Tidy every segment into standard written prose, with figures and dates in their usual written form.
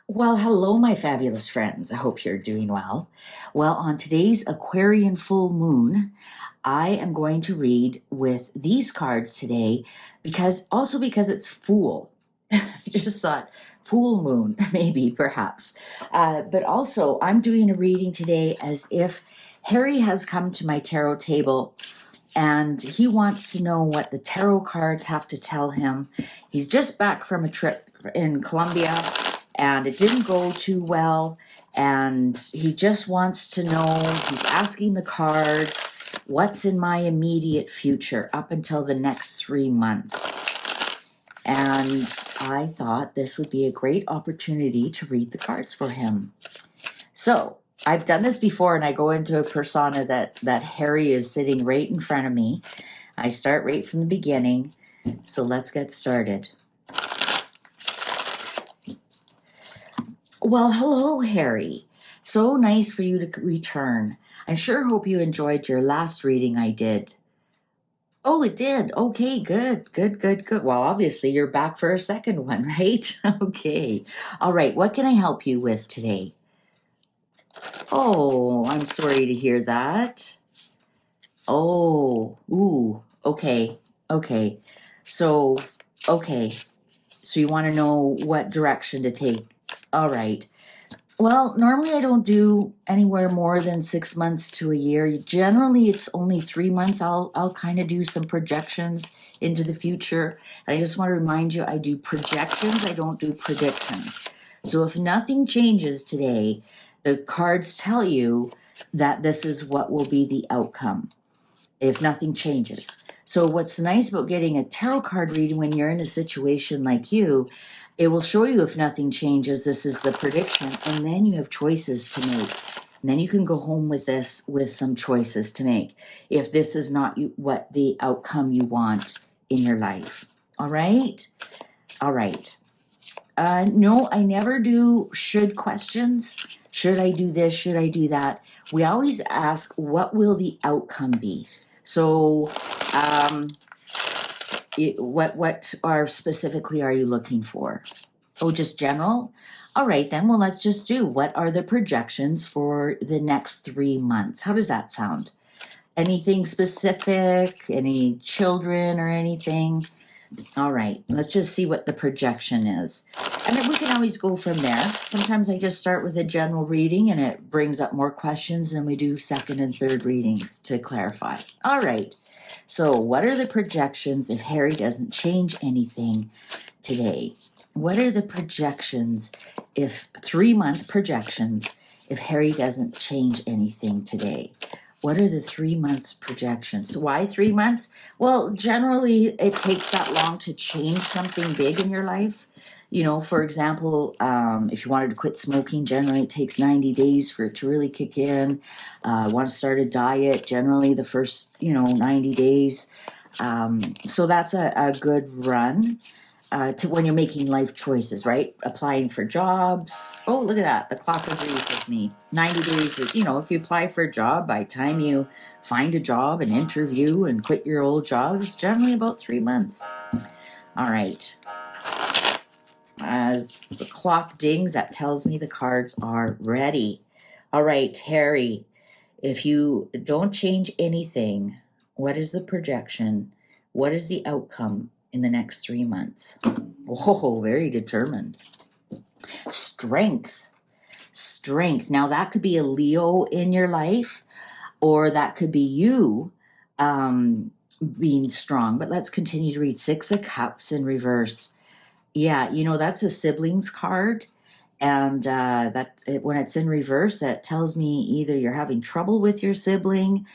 Well, hello, my fabulous friends. I hope you're doing well. Well, on today's Aquarian full moon, I am going to read with these cards today because it's Fool. I just thought full moon, maybe, perhaps. But also, I'm doing a reading today as if Harry has come to my tarot table and he wants to know what the tarot cards have to tell him. He's just back from a trip in Colombia and it didn't go too well. And he just wants to know, he's asking the cards, what's in my immediate future up until the next 3 months. And I thought this would be a great opportunity to read the cards for him. So I've done this before, and I go into a persona that Harry is sitting right in front of me. I start right from the beginning. So let's get started. Well, hello, Harry. So nice for you to return. I sure hope you enjoyed your last reading I did. Oh, it did. Okay, good. Well, obviously you're back for a second one, right? Okay. All right. What can I help you with today? Oh, I'm sorry to hear that. Oh, ooh, okay. So, okay. So you want to know what direction to take. All right. Well, normally I don't do anywhere more than 6 months to a year. Generally, it's only 3 months. I'll kind of do some projections into the future. And I just want to remind you, I do projections. I don't do predictions. So if nothing changes today, the cards tell you that this is what will be the outcome if nothing changes. So what's nice about getting a tarot card reading when you're in a situation like you, it will show you if nothing changes, this is the prediction, and then you have choices to make. And then you can go home with this with some choices to make if this is not what the outcome you want in your life. All right? All right. No, I never do should questions. Should I do this? Should I do that? We always ask, what will the outcome be? So, what are specifically are you looking for? Oh, just general? All right, then. Well, let's just do. What are the projections for the next 3 months? How does that sound? Anything specific? Any children or anything? All right, let's just see what the projection is. And then we can always go from there. Sometimes I just start with a general reading and it brings up more questions, and we do second and third readings to clarify. All right, so what are the projections if Harry doesn't change anything today? What are the projections if 3 month projections if Harry doesn't change anything today? What are the 3 months projections? Why 3 months? Well, generally it takes that long to change something big in your life. You know, for example, if you wanted to quit smoking, generally it takes 90 days for it to really kick in. Want to start a diet, generally the first, 90 days. So that's a good run. To when you're making life choices, right? Applying for jobs. Oh, look at that. The clock agrees with me. 90 days, if you apply for a job, by the time you find a job and interview and quit your old job, it's generally about 3 months. All right. As the clock dings, that tells me the cards are ready. All right, Harry, if you don't change anything, what is the projection? What is the outcome in the next 3 months? Oh, very determined. Strength. Now that could be a Leo in your life, or that could be you being strong. But let's continue to read. 6 of Cups in reverse. Yeah, that's a siblings card. And when it's in reverse, that tells me either you're having trouble with your sibling,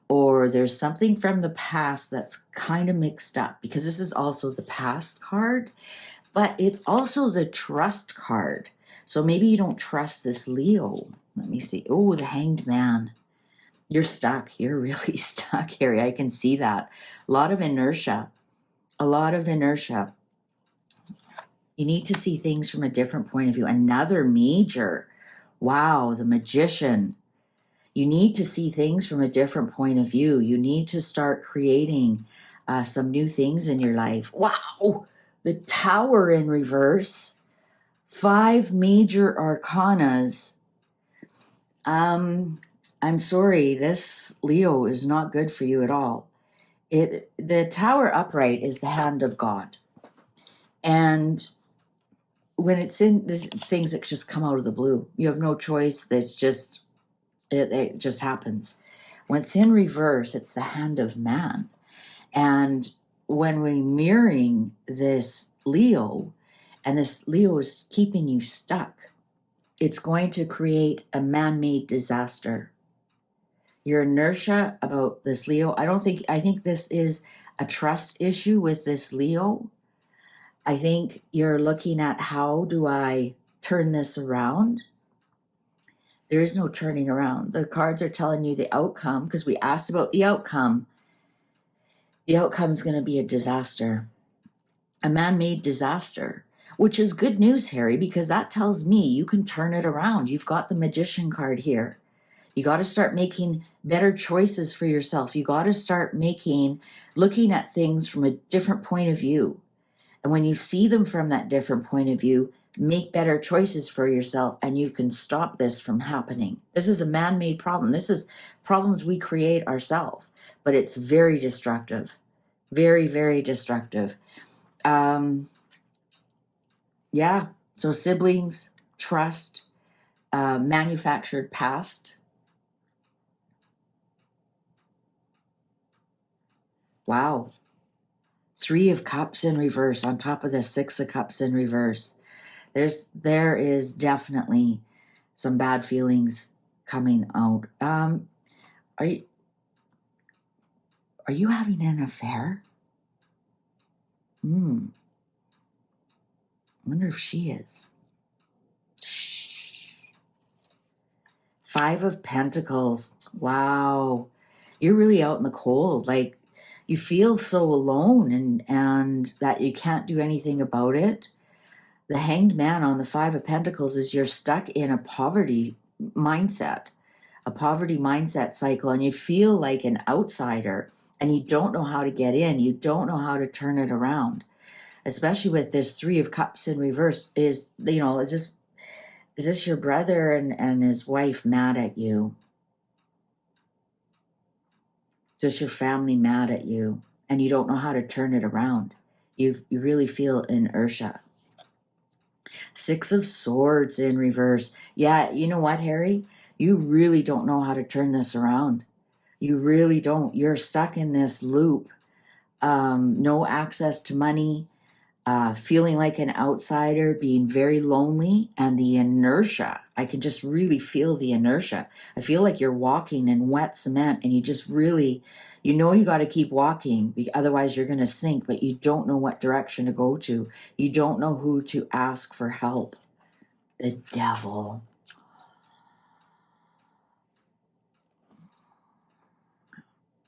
or there's something from the past that's kind of mixed up, because this is also the past card, but it's also the trust card. So maybe you don't trust this Leo. Let me see. Oh, the Hanged Man. You're stuck. You're really stuck, Harry. I can see that. A lot of inertia. You need to see things from a different point of view. Another major. Wow, the Magician. You need to see things from a different point of view. You need to start creating some new things in your life. Wow, the Tower in reverse. 5 major arcanas. I'm sorry, this Leo is not good for you at all. The Tower upright is the hand of God. And when it's in this things that just come out of the blue, you have no choice. It just happens. When it's in reverse, it's the hand of man. And when we're mirroring this Leo, and this Leo is keeping you stuck, it's going to create a man-made disaster. Your inertia about this Leo, I think this is a trust issue with this Leo. I think you're looking at, how do I turn this around? There is no turning around. The cards are telling you the outcome, because we asked about the outcome. The outcome is going to be a disaster, a man-made disaster, which is good news, Harry, because that tells me you can turn it around. You've got the Magician card here. You got to start making better choices for yourself. You got to start looking at things from a different point of view. And when you see them from that different point of view, make better choices for yourself, and you can stop this from happening. This is a man-made problem. This is problems we create ourselves, but it's very destructive. Very, very destructive. Yeah, so siblings, trust, manufactured past. Wow. 3 of Cups in reverse on top of the 6 of Cups in reverse. There is definitely some bad feelings coming out. Are you having an affair? I wonder if she is. Shh. 5 of Pentacles. Wow. You're really out in the cold. Like, you feel so alone and that you can't do anything about it. The Hanged Man on the 5 of Pentacles is you're stuck in a poverty mindset cycle, and you feel like an outsider, and you don't know how to get in. You don't know how to turn it around, especially with this 3 of Cups in reverse. Is this your brother and his wife mad at you? Is this your family mad at you, and you don't know how to turn it around? You really feel inertia. 6 of Swords in reverse. Yeah, you know what, Harry? You really don't know how to turn this around. You really don't. You're stuck in this loop. No access to money, feeling like an outsider, being very lonely, and the inertia. I can just really feel the inertia. I feel like you're walking in wet cement, and you just really, you got to keep walking, otherwise you're going to sink, but you don't know what direction to go to. You don't know who to ask for help. The Devil.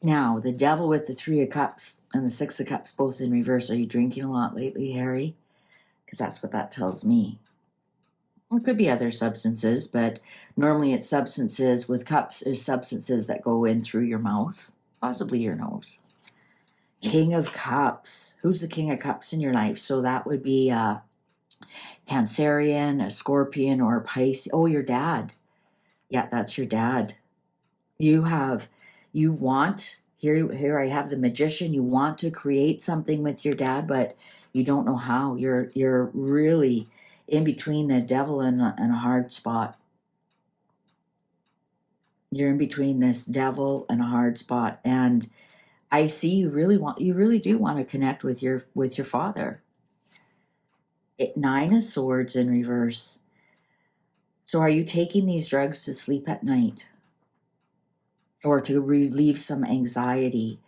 Now, the Devil with the 3 of Cups and the 6 of Cups both in reverse. Are you drinking a lot lately, Harry? Because that's what that tells me. It could be other substances, but normally it's substances with cups is substances that go in through your mouth, possibly your nose. King of Cups. Who's the King of Cups in your life? So that would be a Cancerian, a Scorpion, or a Pisces. Oh, your dad. Yeah, that's your dad. Here I have the Magician. You want to create something with your dad, but you don't know how. You're really in between the Devil and a hard spot. You're in between this Devil and a hard spot, and I see you really do want to connect with your father. 9 of Swords in reverse. So are you taking these drugs to sleep at night, or to relieve some anxiety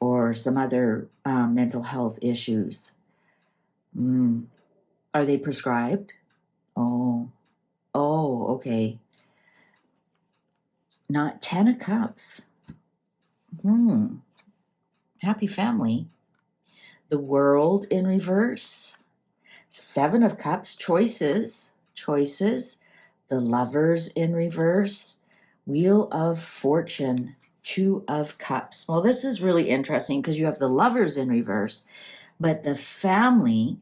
or some other mental health issues? Are they prescribed? Oh, okay. Not 10 of Cups. Happy family. The World in reverse. 7 of Cups, choices. The Lovers in reverse. Wheel of Fortune, 2 of Cups. Well, this is really interesting because you have the Lovers in reverse, but the family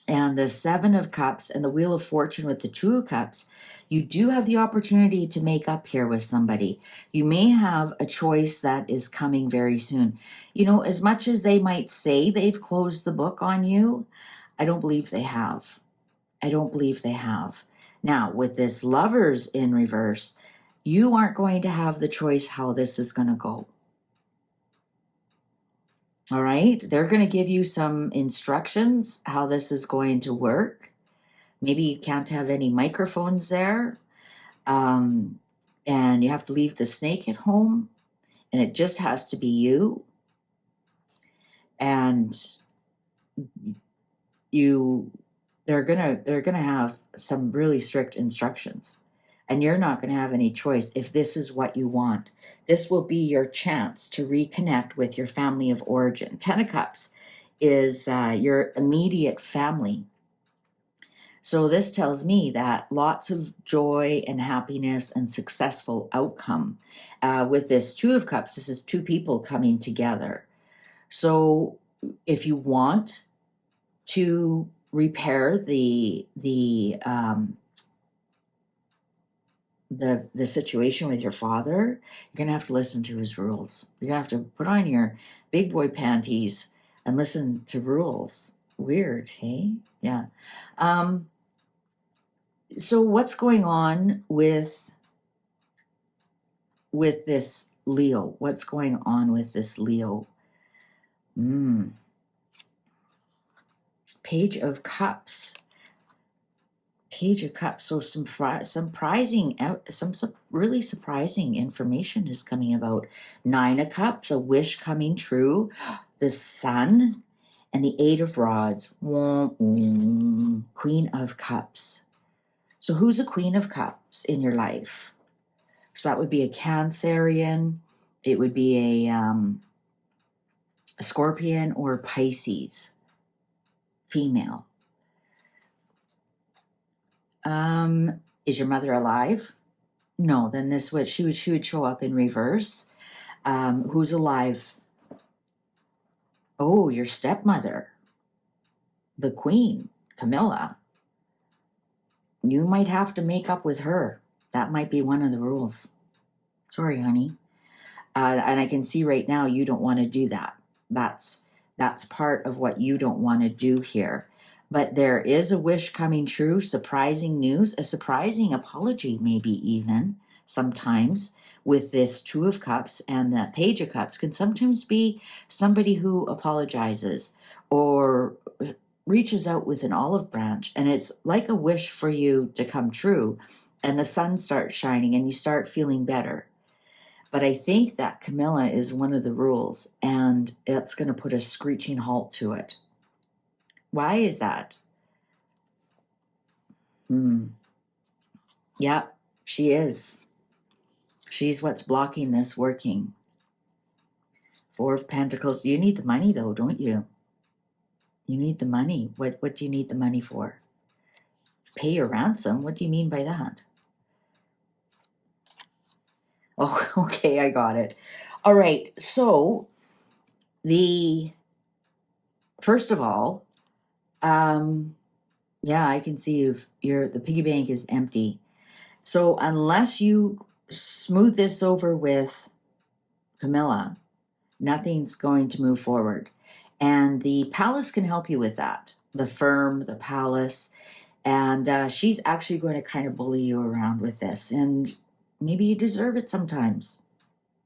and the Seven of Cups and the Wheel of Fortune with the Two of Cups, you do have the opportunity to make up here with somebody. You may have a choice that is coming very soon. You know, as much as they might say they've closed the book on you, I don't believe they have. I don't believe they have. Now, with this Lovers in reverse, you aren't going to have the choice how this is going to go. All right, they're going to give you some instructions how this is going to work. Maybe you can't have any microphones there, and you have to leave the snake at home, and it just has to be you. And they're gonna have some really strict instructions, and you're not going to have any choice if this is what you want. This will be your chance to reconnect with your family of origin. Ten of Cups is your immediate family. So this tells me that lots of joy and happiness and successful outcome. With this Two of Cups, this is two people coming together. So if you want to repair the situation with your father, you're going to have to listen to his rules. You're going to have to put on your big boy panties and listen to rules. Weird, hey? Yeah. So what's going on with this Leo? What's going on with this Leo? Page of Cups. Page of Cups. So some really surprising information is coming about. Nine of Cups, a wish coming true. The Sun and the Eight of Rods. Queen of Cups. So who's a Queen of Cups in your life? So that would be a Cancerian. It would be a Scorpion or Pisces. Female. Is your mother alive? No, then she would show up in reverse. Who's alive? Oh, your stepmother, the Queen, Camilla. You might have to make up with her. That might be one of the rules. Sorry, honey. And I can see right now you don't want to do that. That's part of what you don't want to do here. But there is a wish coming true, surprising news, a surprising apology, maybe even sometimes, with this Two of Cups, and the Page of Cups can sometimes be somebody who apologizes or reaches out with an olive branch, and it's like a wish for you to come true, and the sun starts shining and you start feeling better. But I think that Camilla is one of the rules, and it's going to put a screeching halt to it. Why is that? Yeah, she is. She's what's blocking this working. Four of Pentacles. You need the money, though, don't you? You need the money. What do you need the money for? Pay your ransom? What do you mean by that? Oh, okay, I got it. All right, so first of all, yeah, I can see the piggy bank is empty. So unless you smooth this over with Camilla, nothing's going to move forward. And the palace can help you with that. The firm, the palace. And she's actually going to kind of bully you around with this. And maybe you deserve it sometimes.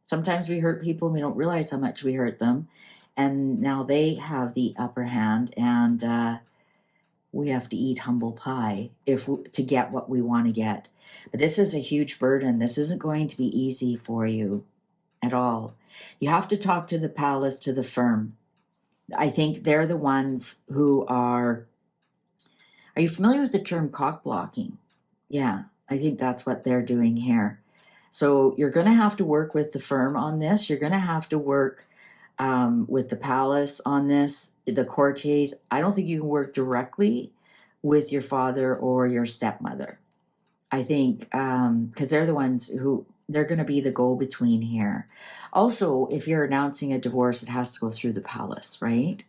Sometimes we hurt people and we don't realize how much we hurt them. And now they have the upper hand, and we have to eat humble pie to get what we want to get. But this is a huge burden. This isn't going to be easy for you at all. You have to talk to the palace, to the firm. I think they're the ones who are you familiar with the term cock blocking? Yeah, I think that's what they're doing here. So you're going to have to work with the firm on this. You're going to have to work with the palace on this, the courtiers. I don't think you can work directly with your father or your stepmother. I think because they're the ones who, they're going to be the go-between here. Also, if you're announcing a divorce, it has to go through the palace, right?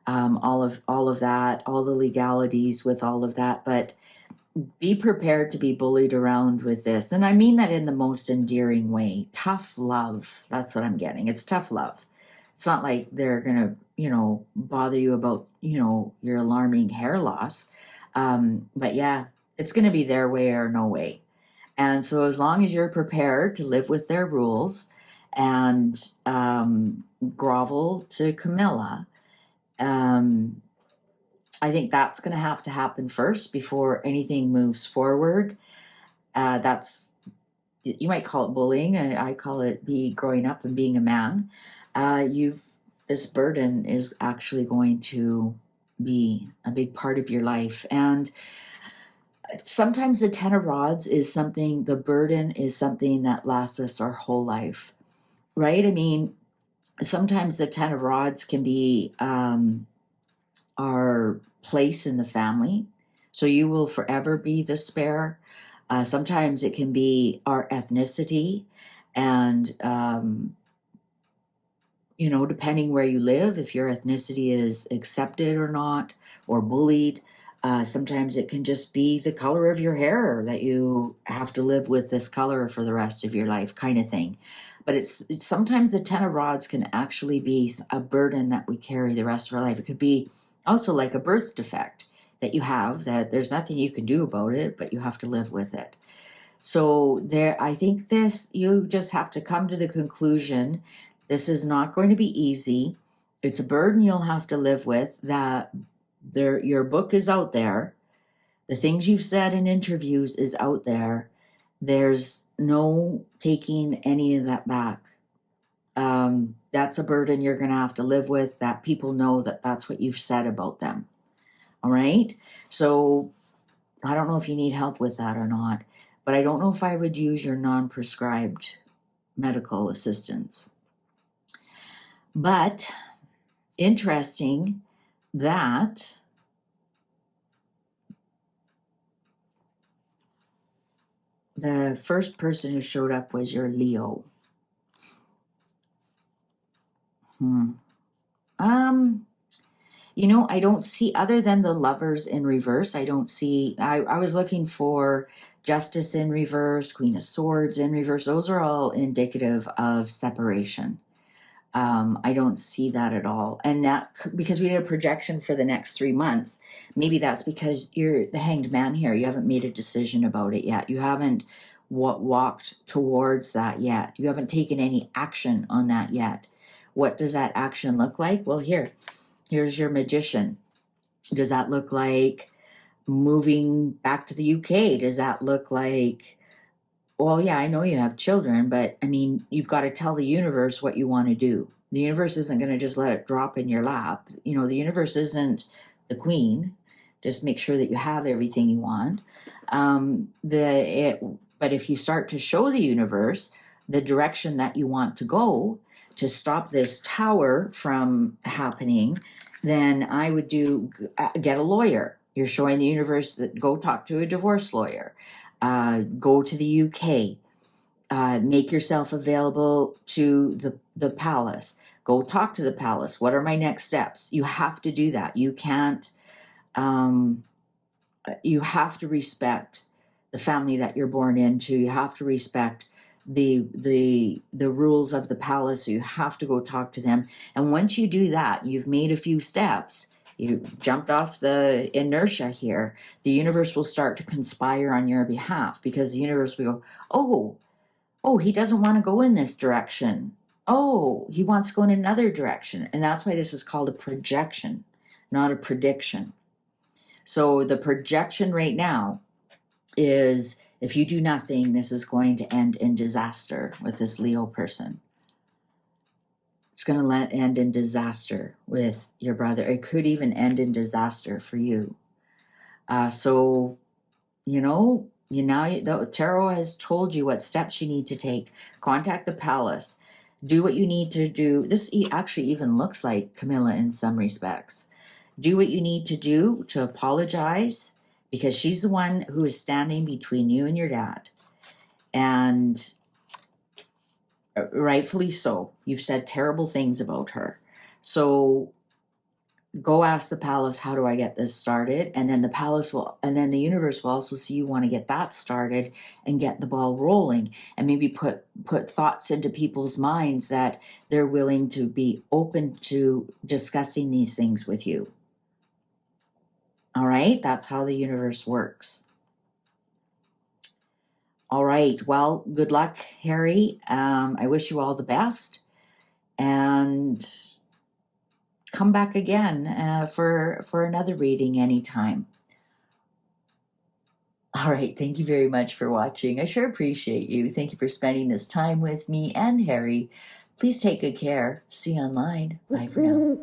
all of that, all the legalities with all of that. But be prepared to be bullied around with this. And I mean that in the most endearing way. Tough love. That's what I'm getting. It's tough love. It's not like they're going to, bother you about, your alarming hair loss. But yeah, it's going to be their way or no way. And so as long as you're prepared to live with their rules and grovel to Camilla, I think that's going to happen first before anything moves forward. That's, you might call it bullying. I call it growing up and being a man. This burden is actually going to be a big part of your life. And sometimes the 10 of rods the burden is something that lasts us our whole life, right? I mean, sometimes the 10 of rods can be our place in the family. So you will forever be the spare. Sometimes it can be our ethnicity and, depending where you live, if your ethnicity is accepted or not, or bullied. Sometimes it can just be the color of your hair that you have to live with this color for the rest of your life, kind of thing. But it's sometimes the 10 of rods can actually be a burden that we carry the rest of our life. It could be also like a birth defect that you have, that there's nothing you can do about it, but you have to live with it. So I think you just have to come to the conclusion, this is not going to be easy. It's a burden you'll have to live with, that your book is out there. The things you've said in interviews is out there. There's no taking any of that back. That's a burden you're going to have to live with, that people know that that's what you've said about them. All right. So I don't know if you need help with that or not, but I don't know if I would use your non-prescribed medical assistance. But interesting that the first person who showed up was your Leo. I don't see, other than the Lovers in reverse, I don't see, I was looking for Justice in reverse, Queen of Swords in reverse. Those are all indicative of separation. I don't see that at all. And that, because we did a projection for the next 3 months, maybe that's because you're the Hanged Man here. You haven't made a decision about it yet. You haven't walked towards that yet. You haven't taken any action on that yet. What does that action look like? Well, here's your Magician. Does that look like moving back to the UK? Does that look like, well, yeah, I know you have children, but I mean, you've got to tell the universe what you want to do. The universe isn't going to just let it drop in your lap. The universe isn't the queen. Just make sure that you have everything you want. But if you start to show the universe the direction that you want to go to stop this tower from happening, then I would get a lawyer. You're showing the universe that go talk to a divorce lawyer. Go to the UK. Make yourself available to the palace. Go talk to the palace. What are my next steps? You have to do that. You can't. You have to respect the family that you're born into. You have to respect the rules of the palace. So you have to go talk to them. And once you do that, you've made a few steps. You jumped off the inertia here. The universe will start to conspire on your behalf, because the universe will go, oh, he doesn't want to go in this direction. Oh, he wants to go in another direction. And that's why this is called a projection, not a prediction. So the projection right now is, if you do nothing, this is going to end in disaster with this Leo person. It's going to end in disaster with your brother. It could even end in disaster for you. So, the tarot has told you what steps you need to take. Contact the palace. Do what you need to do. This actually even looks like Camilla in some respects. Do what you need to do to apologize, because she's the one who is standing between you and your dad. And rightfully so. You've said terrible things about her. So go ask the palace, how do I get this started? And then the universe will also see you want to get that started and get the ball rolling, and maybe put thoughts into people's minds that they're willing to be open to discussing these things with you. All right, that's how the universe works. All right, well, good luck, Harry. I wish you all the best, and come back again for another reading anytime. All right, thank you very much for watching. I sure appreciate you. Thank you for spending this time with me and Harry. Please take good care. See you online. Bye for now.